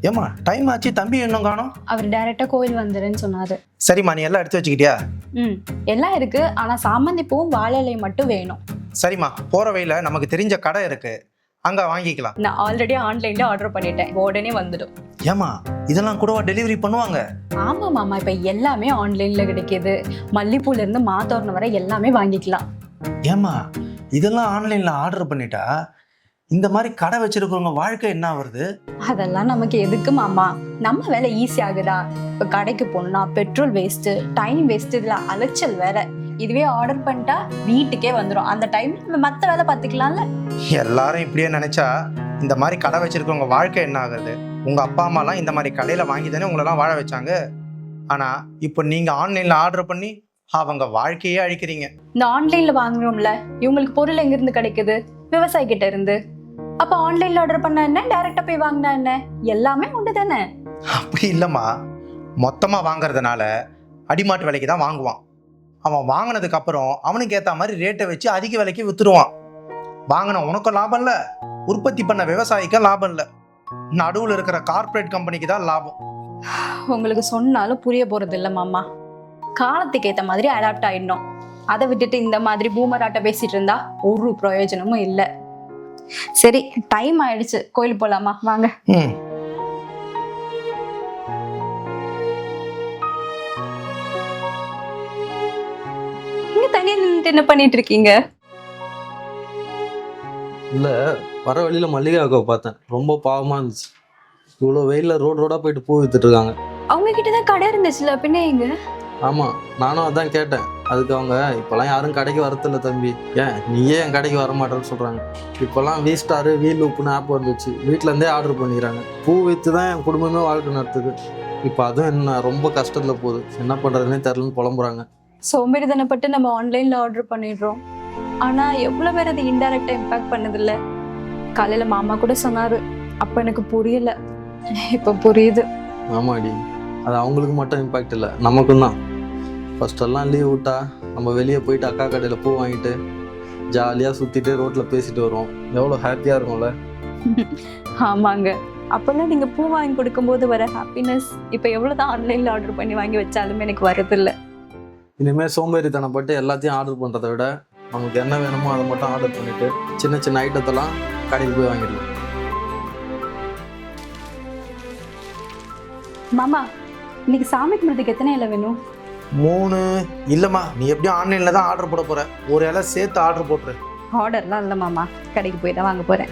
ஏமா டைம் ஆச்சு, தம்பி இன்னும் காணோம். அவர் டைரக்டா கோயில் வந்துருன்னு சொன்னாரு. சரிம்மா, நீ எல்லாம் எடுத்து வச்சுக்கிட்டியா? எல்லாம் இருக்கு, ஆனா சாமந்தி பூவும் வாழை இலையும் மட்டும் வேணும். சரிம்மா, போற வழியில நமக்கு தெரிஞ்ச கடை இருக்கு, அங்க வாங்கிக்கலாம். நான் ஆல்ரெடி ஆன்லைன்ல ஆர்டர் பண்ணிட்டேன், உடனே வந்துடும். ஏமா இதெல்லாம் கூடவா டெலிவரி பண்ணுவாங்க? ஆமா மாமா, இப்ப எல்லாமே ஆன்லைன்ல கிடைக்குது. மல்லிப்பூல இருந்து மாத்தோரணம் வரை எல்லாமே வாங்கிக்கலாம். ஏமா இதெல்லாம் ஆன்லைன்ல ஆர்டர் பண்ணிட்டா இந்த மாதிரி கடை வச்சிருக்கிறவங்க வாழ்க்கை என்ன வருது? அதெல்லாம் நமக்கு எதுக்கு மாமா, நம்ம வேலை ஈஸி ஆகுதா? இப்ப கடைக்கு போனா பெட்ரோல் வேஸ்ட், டைம் வேஸ்ட், இதுல அலைச்சல் வேற. இதுவே ஆர்டர் பண்ணிட்டா வீட்டுக்கே வந்துடும். அந்த டைம் நம்ம மத்த வேலை பார்த்துக்கலாம்ல. எல்லாரும் இப்படியே நினைச்சா இந்த மாதிரி கடை வச்சிருக்கவங்க வாழ்க்கை என்ன ஆகுது? உங்க அப்பா அம்மாலாம் இந்த மாதிரி கடையில வாங்கி தானே உங்களெல்லாம் வாழ வச்சாங்க. ஆனா இப்போ நீங்க ஆன்லைன்ல ஆர்டர் பண்ணி அவங்க வாழ்க்கையே அழிக்கிறீங்க. இந்த ஆன்லைன்ல வாங்குறோம்ல, இவங்களுக்கு பொருள் எங்க இருந்து கிடைக்குது? விவசாயி கிட்ட இருந்து. அப்ப ஆன்லைன்ல ஆர்டர் பண்ண என்ன, டைரக்டா போய் வாங்கினா என்ன, எல்லாமே உண்டு தானே? அப்படி இல்லம்மா, மொத்தமா வாங்குறதுனால அடிமாட்டு விலைக்கு தான் வாங்குவான். அவன் வாங்கினதுக்கு அப்புறம் அவனுக்கு ஏத்த மாதிரி ரேட்டை வச்சு அதிக விலைக்கு வித்துருவான். வாங்கின உனக்கும் லாபம் இல்ல, உற்பத்தி பண்ண விவசாயிக்கும் லாபம் இல்ல, நடுவில் இருக்கிற கார்பரேட் கம்பெனிக்கு தான் லாபம். உங்களுக்கு சொன்னாலும் புரிய போறது இல்ல மாமா. காலத்துக்கு ஏத்த மாதிரி அடாப்ட் ஆயிடணும். அதை விட்டுட்டு இந்த மாதிரி பூமராட்ட பேசிட்டு இருந்தா ஒரு பிரயோஜனமும் இல்லை. சரி, டைம் ஆயிடுச்சு, கோயில் போலாமா? வாங்க. இங்க தனியா நின்னுட்டு என்ன பண்ணிட்டு இருக்கீங்க? இல்லை, வர வழியில மல்லிகை அக்காவை பார்த்தேன், ரொம்ப பாவமா இருந்துச்சு. இவ்வளோ வெயில்ல ரோடா போயிட்டு பூ வித்துட்டு இருக்காங்க. அவங்க கிட்டதான் கடை இருந்துச்சுல, பின்ன எங்க? ஆமாம், நானும் அதான் கேட்டேன். அதுக்கு அவங்க இப்போலாம் யாரும் கடைக்கு வரதில்ல தம்பி, ஏன் நீயே என் கடைக்கு வர மாட்டேன்னு சொல்கிறாங்க. இப்போல்லாம் V-Star, வீலுப்புன்னு ஆப் வந்துச்சு, வீட்டிலேருந்தே ஆர்டர் பண்ணிக்கிறாங்க. பூ விற்று தான் என் குடும்பமே வாழ்க்கை நடத்துது. இப்போ அதுவும் என்ன ரொம்ப கஷ்டத்தில் போகுது, என்ன பண்ணுறதுனே தெரிலன்னு புலம்புறாங்க. சோம்பேறித்தனப்பட்டு நம்ம ஆன்லைன்ல ஆர்டர் பண்ணிடுறோம். ஆனா எவ்வளவு பேர் அது இன்டைரக்டா இம்பாக்ட் பண்ணதில்ல. காலையில மாமா கூட சொன்னாரு, அப்ப எனக்கு புரியல, இப்ப புரியுது. ஆமாடி, அது அவங்களுக்கு மட்டும் இம்பாக்ட் இல்லை, நமக்கும் தான். ஃபர்ஸ்டெல்லாம் லீவ் விட்டா நம்ம வெளியே போயிட்டு அக்கா கடையில் பூ வாங்கிட்டு ஜாலியாக சுற்றிட்டு ரோட்டில் பேசிட்டு வருவோம், எவ்வளோ ஹாப்பியாக இருக்கும்ல. ஆமாங்க, அப்பெல்லாம் நீங்க பூ வாங்கி கொடுக்கும்போது வர ஹாப்பினஸ் இப்போ எவ்வளவுதான் ஆன்லைன்ல ஆர்டர் பண்ணி வாங்கி வச்சாலுமே எனக்கு வரதில்லை. இனிமேல் சோம்பேறித்தனப்பட்டு எல்லாத்தையும் ஆர்டர் பண்ணுறதை விட நமக்கு என்ன வேணுமோ அதை மட்டும் ஆர்டர் பண்ணிவிட்டு சின்ன சின்ன ஐட்டத்தெல்லாம் கடைக்கு போய் வாங்கிடலாம். மாமா, இன்னைக்கு சாமி கும்பிட்றதுக்கு எத்தனை இலை வேணும்? 3. இல்லம்மா, நீ எப்படியும் ஆன்லைன்ல தான் ஆர்டர் போட போற, ஒரு இலை சேர்த்து ஆர்டர் போட்டுரு. ஆர்டர்லாம் இல்லை மாமா, கடைக்கு போய் தான் வாங்க போறேன்.